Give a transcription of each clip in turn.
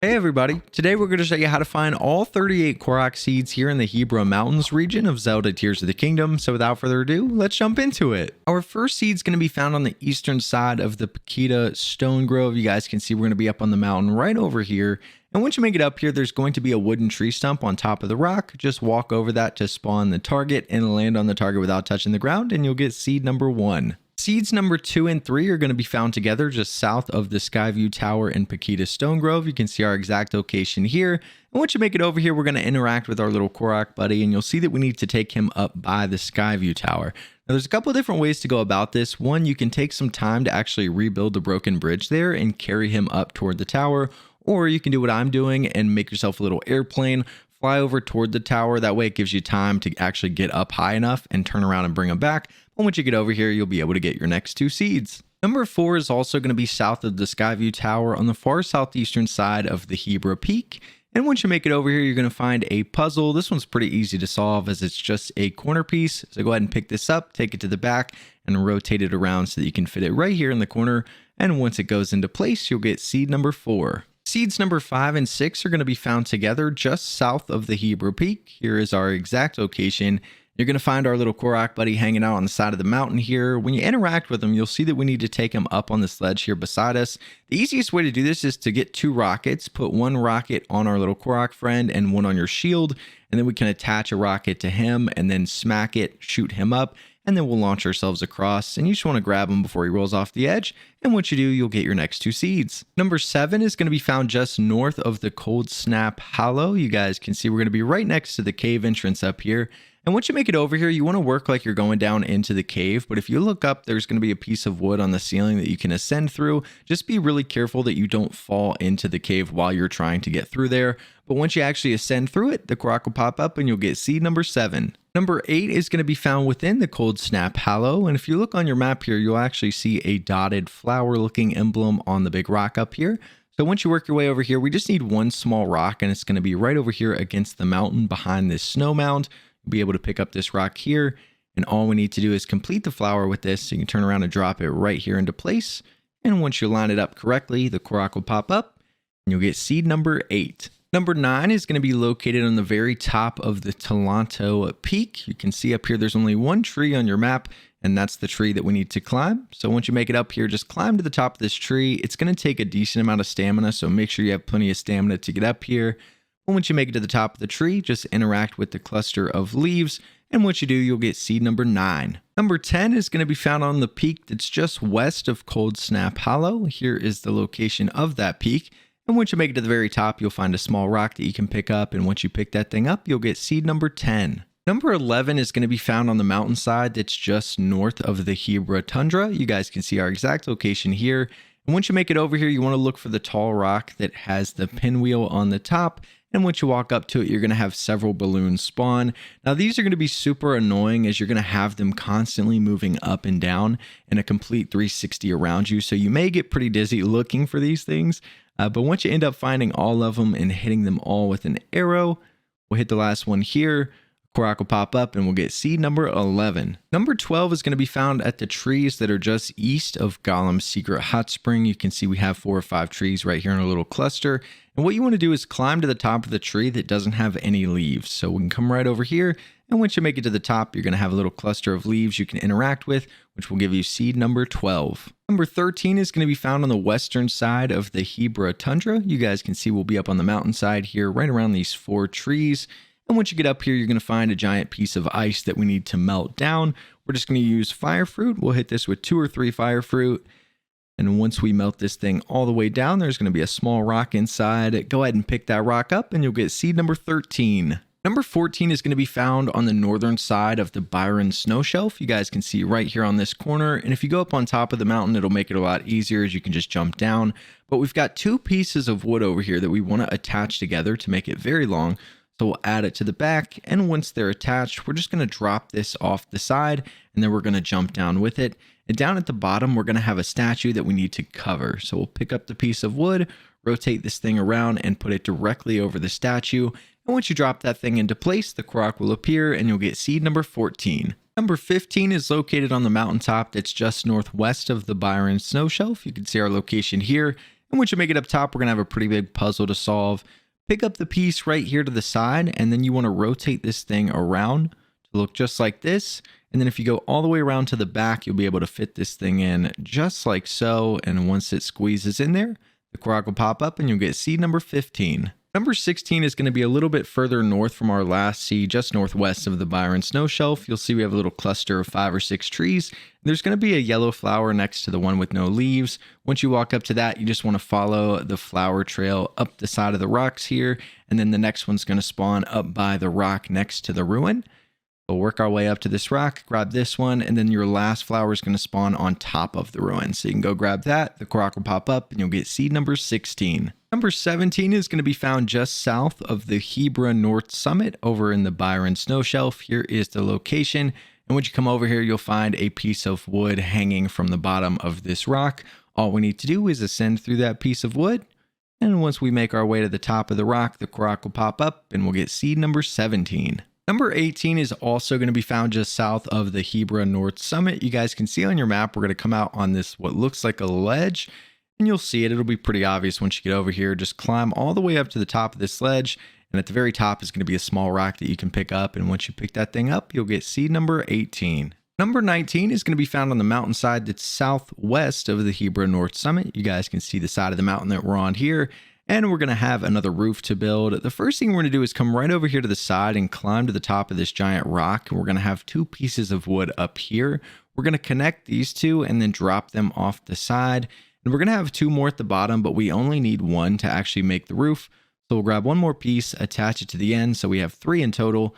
Hey everybody, today we're going to show you how to find all 38 Korok seeds here in the Hebra Mountains region of Zelda Tears of the Kingdom. So without further ado, let's jump into it. Our first seed is going to be found on the eastern side of the Pakita Stone Grove. You guys can see we're going to be up on the mountain right over here. And once you make it up here, there's going to be a wooden tree stump on top of the rock. Just walk over that to spawn the target and land on the target without touching the ground, and you'll get seed number 1. Seeds number 2 and 3 are going to be found together just south of the Skyview Tower in Pakita Stone Grove. You can see our exact location here. And once you make it over here, we're going to interact with our little Korok buddy, and you'll see that we need to take him up by the Skyview Tower. Now, there's a couple of different ways to go about this. One, you can take some time to actually rebuild the broken bridge there and carry him up toward the tower. Or you can do what I'm doing and make yourself a little airplane, fly over toward the tower. That way it gives you time to actually get up high enough and turn around and bring him back. But once you get over here, you'll be able to get your next 2 seeds. Number 4 is also going to be south of the Skyview Tower on the far southeastern side of the Hebra Peak. And once you make it over here, you're going to find a puzzle. This one's pretty easy to solve as it's just a corner piece. So go ahead and pick this up, take it to the back, and rotate it around so that you can fit it right here in the corner. And once it goes into place, you'll get seed number 4. Seeds number 5 and 6 are going to be found together just south of the Hebra Peak. Here is our exact location. You're going to find our little Korok buddy hanging out on the side of the mountain here. When you interact with him, you'll see that we need to take him up on the sledge here beside us. The easiest way to do this is to get 2 rockets. Put 1 rocket on our little Korok friend and 1 on your shield. And then we can attach a rocket to him and then smack it, shoot him up. And then we'll launch ourselves across, and you just want to grab him before he rolls off the edge. And once you do, you'll get your next 2 seeds. Number 7 is going to be found just north of the Cold Snap Hollow. You guys can see we're going to be right next to the cave entrance up here. And once you make it over here, you want to work like you're going down into the cave. But if you look up, there's going to be a piece of wood on the ceiling that you can ascend through. Just be really careful that you don't fall into the cave while you're trying to get through there. But once you actually ascend through it, the Korok will pop up and you'll get seed number 7. Number 8 is going to be found within the Cold Snap Hollow. And if you look on your map here, you'll actually see a dotted flower looking emblem on the big rock up here. So once you work your way over here, we just need 1 small rock, and it's going to be right over here against the mountain behind this snow mound. You'll be able to pick up this rock here, and all we need to do is complete the flower with this. So you can turn around and drop it right here into place. And once you line it up correctly, the Korok will pop up and you'll get seed number 8. Number 9 is going to be located on the very top of the Talanto Peak. You can see up here there's only 1 tree on your map, and that's the tree that we need to climb. So once you make it up here, just climb to the top of this tree. It's going to take a decent amount of stamina, so make sure you have plenty of stamina to get up here. But once you make it to the top of the tree, just interact with the cluster of leaves, and once you do, you'll get seed number 9. Number 10 is going to be found on the peak that's just west of Cold Snap Hollow. Here is the location of that peak. And once you make it to the very top, you'll find a small rock that you can pick up. And once you pick that thing up, you'll get seed number 10. Number 11 is going to be found on the mountainside that's just north of the Hebra Tundra. You guys can see our exact location here. And once you make it over here, you want to look for the tall rock that has the pinwheel on the top. And once you walk up to it, you're going to have several balloons spawn. Now, these are going to be super annoying as you're going to have them constantly moving up and down in a complete 360 around you. So you may get pretty dizzy looking for these things. But once you end up finding all of them and hitting them all with an arrow, we'll hit the last one here. Korok will pop up and we'll get seed number 11. Number 12 is going to be found at the trees that are just east of Golem's Secret Hot Spring. You can see we have 4 or 5 trees right here in a little cluster. And what you want to do is climb to the top of the tree that doesn't have any leaves. So we can come right over here. And once you make it to the top, you're going to have a little cluster of leaves you can interact with, which will give you seed number 12. Number 13 is going to be found on the western side of the Hebra Tundra. You guys can see we'll be up on the mountainside here, right around these 4 trees. And once you get up here, you're going to find a giant piece of ice that we need to melt down. We're just going to use fire fruit. We'll hit this with 2 or 3 fire fruit. And once we melt this thing all the way down, there's going to be a small rock inside. Go ahead and pick that rock up and you'll get seed number 13. Number 14 is going to be found on the northern side of the Byron Snow Shelf. You guys can see right here on this corner. And if you go up on top of the mountain, it'll make it a lot easier as you can just jump down. But we've got 2 pieces of wood over here that we want to attach together to make it very long. So we'll add it to the back. And once they're attached, we're just going to drop this off the side and then we're going to jump down with it. And down at the bottom, we're going to have a statue that we need to cover. So we'll pick up the piece of wood, rotate this thing around and put it directly over the statue. And once you drop that thing into place, the Korok will appear and you'll get seed number 14. Number 15 is located on the mountaintop that's just northwest of the Byron Snow Shelf. You can see our location here. And once you make it up top, we're going to have a pretty big puzzle to solve. Pick up the piece right here to the side, and then you want to rotate this thing around to look just like this. And then if you go all the way around to the back, you'll be able to fit this thing in just like so. And once it squeezes in there, the Korok will pop up and you'll get seed number 15. Number 16 is going to be a little bit further north from our last seed, just northwest of the Byron Snow Shelf. You'll see we have a little cluster of 5 or 6 trees. There's going to be a yellow flower next to the one with no leaves. Once you walk up to that, you just want to follow the flower trail up the side of the rocks here. And then the next one's going to spawn up by the rock next to the ruin. We'll work our way up to this rock, grab this one, and then your last flower is going to spawn on top of the ruin. So you can go grab that, the Korok will pop up, and you'll get seed number 16. Number 17 is going to be found just south of the Hebra North Summit over in the Byron Snow Shelf. Here is the location. And once you come over here, you'll find a piece of wood hanging from the bottom of this rock. All we need to do is ascend through that piece of wood. And once we make our way to the top of the rock, the Korok will pop up and we'll get seed number 17. Number 18 is also going to be found just south of the Hebra North Summit. You guys can see on your map, we're going to come out on this, what looks like a ledge, and you'll see it. It'll be pretty obvious once you get over here. Just climb all the way up to the top of this ledge, and at the very top is going to be a small rock that you can pick up, and once you pick that thing up, you'll get seed number 18. Number 19 is going to be found on the mountainside that's southwest of the Hebra North Summit. You guys can see the side of the mountain that we're on here. And we're going to have another roof to build. The first thing we're going to do is come right over here to the side and climb to the top of this giant rock. And we're going to have 2 pieces of wood up here. We're going to connect these 2 and then drop them off the side. And we're going to have 2 more at the bottom, but we only need 1 to actually make the roof. So we'll grab 1 more piece, attach it to the end. So we have 3 in total.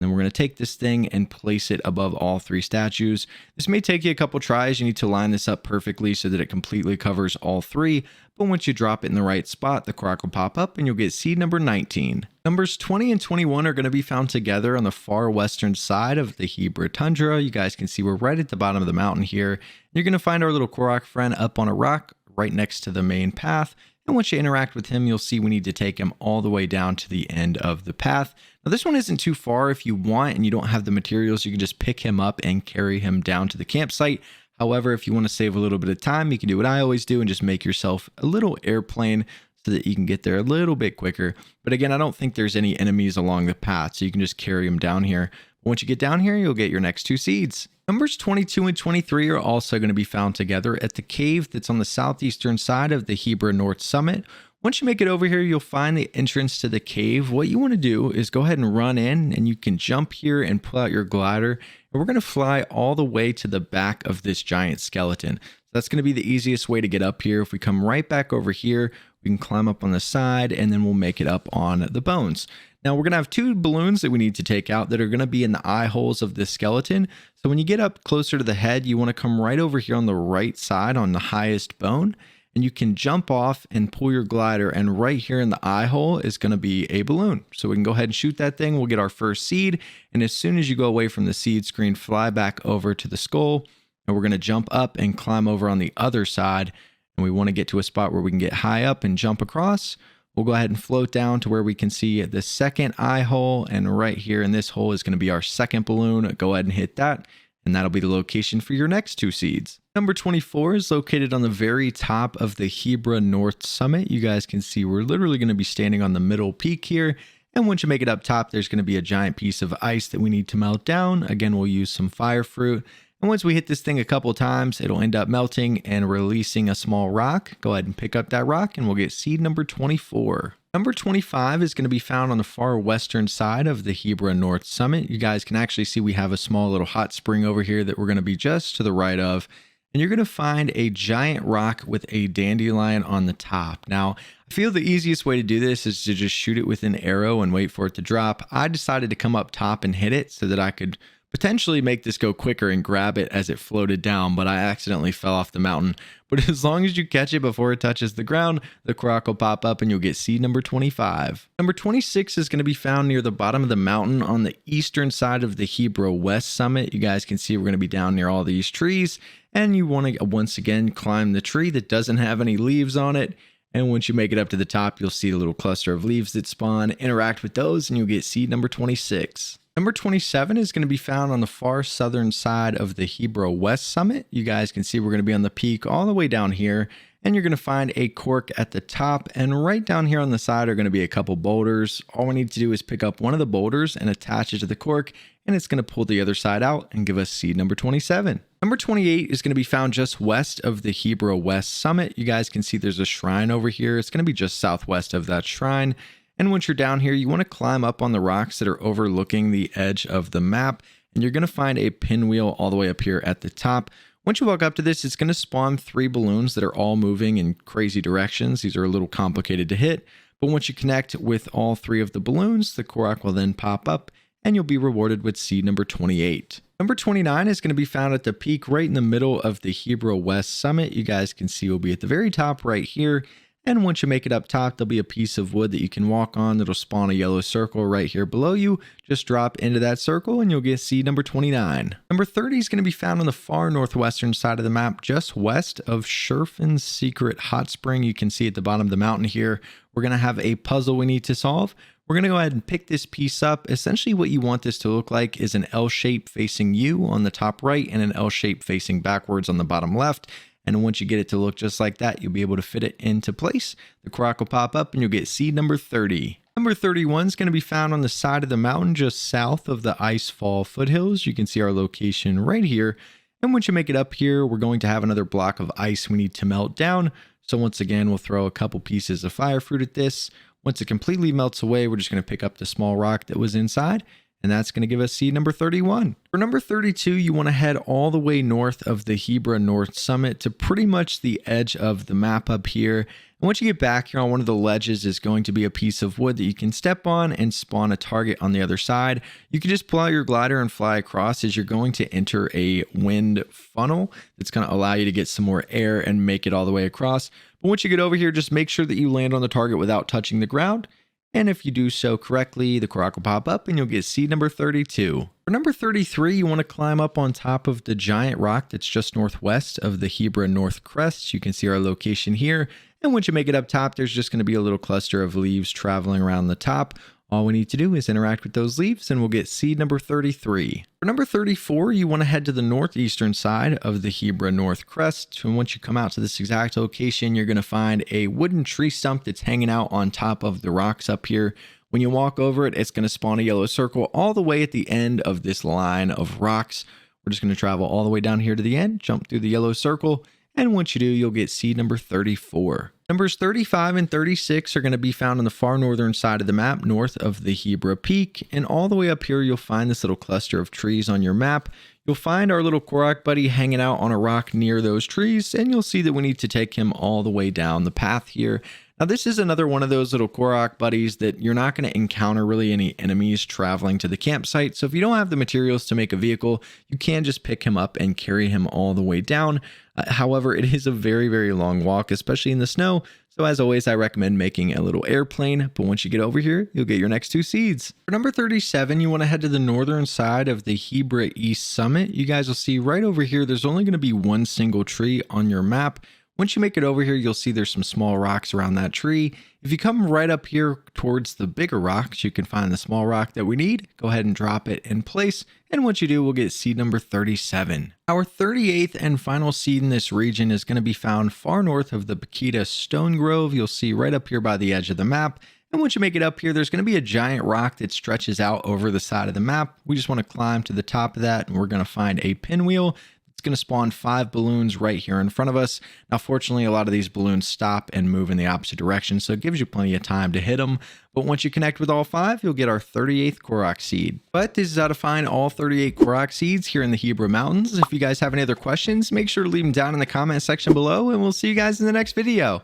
Then we're going to take this thing and place it above all 3 statues. This may take you a couple tries. You need to line this up perfectly so that it completely covers all 3. But once you drop it in the right spot, the Korok will pop up and you'll get seed number 19. Numbers 20 and 21 are going to be found together on the far western side of the Hebra Tundra. You guys can see we're right at the bottom of the mountain here. You're going to find our little Korok friend up on a rock right next to the main path. And once you interact with him, you'll see we need to take him all the way down to the end of the path. Now, this one isn't too far. If you want and you don't have the materials, you can just pick him up and carry him down to the campsite. However, if you want to save a little bit of time, you can do what I always do and just make yourself a little airplane so that you can get there a little bit quicker. But again, I don't think there's any enemies along the path, so you can just carry him down here. Once you get down here, you'll get your next 2 seeds. Numbers 22 and 23 are also going to be found together at the cave that's on the southeastern side of the Hebra North Summit. Once you make it over here, you'll find the entrance to the cave. What you want to do is go ahead and run in, and you can jump here and pull out your glider. And we're going to fly all the way to the back of this giant skeleton. So that's going to be the easiest way to get up here. If we come right back over here, we can climb up on the side, and then we'll make it up on the bones. Now we're going to have 2 balloons that we need to take out that are going to be in the eye holes of this skeleton. So when you get up closer to the head, you want to come right over here on the right side on the highest bone. And you can jump off and pull your glider, and right here in the eye hole is going to be a balloon. So we can go ahead and shoot that thing. We'll get our first seed. And as soon as you go away from the seed screen, fly back over to the skull. And we're going to jump up and climb over on the other side. And we want to get to a spot where we can get high up and jump across. We'll go ahead and float down to where we can see the second eye hole. And right here in this hole is going to be our second balloon. Go ahead and hit that. And that'll be the location for your next 2 seeds. Number 24 is located on the very top of the Hebra North Summit. You guys can see we're literally going to be standing on the middle peak here. And once you make it up top, there's going to be a giant piece of ice that we need to melt down. Again, we'll use some fire fruit. And once we hit this thing a couple times, it'll end up melting and releasing a small rock. Go ahead and pick up that rock and we'll get seed number 24. Number 25 is going to be found on the far western side of the Hebra North Summit. You guys can actually see we have a small little hot spring over here that we're going to be just to the right of. And you're going to find a giant rock with a dandelion on the top. Now, I feel the easiest way to do this is to just shoot it with an arrow and wait for it to drop. I decided to come up top and hit it so that I could potentially make this go quicker and grab it as it floated down, but I accidentally fell off the mountain. But as long as you catch it before it touches the ground, the Korok will pop up and you'll get seed number 25. Number 26 is going to be found near the bottom of the mountain on the eastern side of the Hebra West Summit. You guys can see we're going to be down near all these trees, and you want to once again climb the tree that doesn't have any leaves on it. And once you make it up to the top, you'll see a little cluster of leaves that spawn. Interact with those and you'll get seed number 26. Number 27 is going to be found on the far southern side of the Hebra West Summit. You guys can see we're going to be on the peak all the way down here. and you're going to find a cork at the top, and right down here on the side are going to be a couple boulders. All we need to do is pick up one of the boulders and attach it to the cork, and it's going to pull the other side out and give us seed number 27. Number 28 is going to be found just west of the Hebra West Summit. You guys can see there's a shrine over here. It's going to be just southwest of that shrine. And once you're down here, you want to climb up on the rocks that are overlooking the edge of the map, and you're going to find a pinwheel all the way up here at the top. Once you walk up to this, it's going to spawn 3 balloons that are all moving in crazy directions. These are a little complicated to hit, but once you connect with all 3 of the balloons, the Korok will then pop up, and you'll be rewarded with seed number 28. Number 29 is going to be found at the peak right in the middle of the Hebra West Summit. You guys can see will be at the very top right here. And once you make it up top, there'll be a piece of wood that you can walk on that'll spawn a yellow circle right here below you. Just drop into that circle and you'll get seed number 29. Number 30 is going to be found on the far northwestern side of the map, just west of Sherfin's Secret Hot Spring. You can see at the bottom of the mountain here, we're going to have a puzzle we need to solve. We're going to go ahead and pick this piece up. Essentially what you want this to look like is an L shape facing you on the top right and an L shape facing backwards on the bottom left. And once you get it to look just like that, you'll be able to fit it into place. The Korok will pop up and you'll get seed number 30. Number 31 is going to be found on the side of the mountain just south of the Icefall foothills. You can see our location right here. And once you make it up here, we're going to have another block of ice we need to melt down. So once again, we'll throw a couple pieces of fire fruit at this. Once it completely melts away, we're just going to pick up the small rock that was inside, and that's going to give us seed number 31. For number 32, you want to head all the way north of the Hebra North Summit to pretty much the edge of the map up here. And once you get back here on one of the ledges is going to be a piece of wood that you can step on and spawn a target on the other side. You can just pull out your glider and fly across as you're going to enter a wind funnel that's going to allow you to get some more air and make it all the way across. But once you get over here, just make sure that you land on the target without touching the ground. And if you do so correctly, the Korok will pop up and you'll get seed number 32. For number 33, you want to climb up on top of the giant rock that's just northwest of the Hebra North Crest. You can see our location here. And once you make it up top, there's just going to be a little cluster of leaves traveling around the top. All we need to do is interact with those leaves and we'll get seed number 33. For number 34, you want to head to the northeastern side of the Hebra North Crest. And once you come out to this exact location, you're going to find a wooden tree stump that's hanging out on top of the rocks up here. When you walk over it, it's going to spawn a yellow circle all the way at the end of this line of rocks. We're just going to travel all the way down here to the end, jump through the yellow circle, and once you do, you'll get seed number 34. Numbers 35 and 36 are going to be found on the far northern side of the map, north of the Hebra Peak. And all the way up here, you'll find this little cluster of trees on your map. You'll find our little Korok buddy hanging out on a rock near those trees, and you'll see that we need to take him all the way down the path here. Now, this is another one of those little Korok buddies that you're not going to encounter really any enemies traveling to the campsite. So if you don't have the materials to make a vehicle, you can just pick him up and carry him all the way down. However, it is a very, very long walk, especially in the snow. So as always, I recommend making a little airplane, but once you get over here, you'll get your next 2 seeds. For number 37, you want to head to the northern side of the Hebra East Summit. You guys will see right over here, there's only going to be one single tree on your map. Once you make it over here, you'll see there's some small rocks around that tree. If you come right up here towards the bigger rocks, you can find the small rock that we need. Go ahead and drop it in place. And once you do, we'll get seed number 37. Our 38th and final seed in this region is going to be found far north of the Bakita Stone Grove. You'll see right up here by the edge of the map. And once you make it up here, there's going to be a giant rock that stretches out over the side of the map. We just want to climb to the top of that, and we're going to find a pinwheel. It's going to spawn 5 balloons right here in front of us. Now, fortunately, a lot of these balloons stop and move in the opposite direction, so it gives you plenty of time to hit them. But once you connect with all 5, you'll get our 38th Korok seed. But this is how to find all 38 Korok seeds here in the Hebra Mountains. If you guys have any other questions, make sure to leave them down in the comment section below, and we'll see you guys in the next video.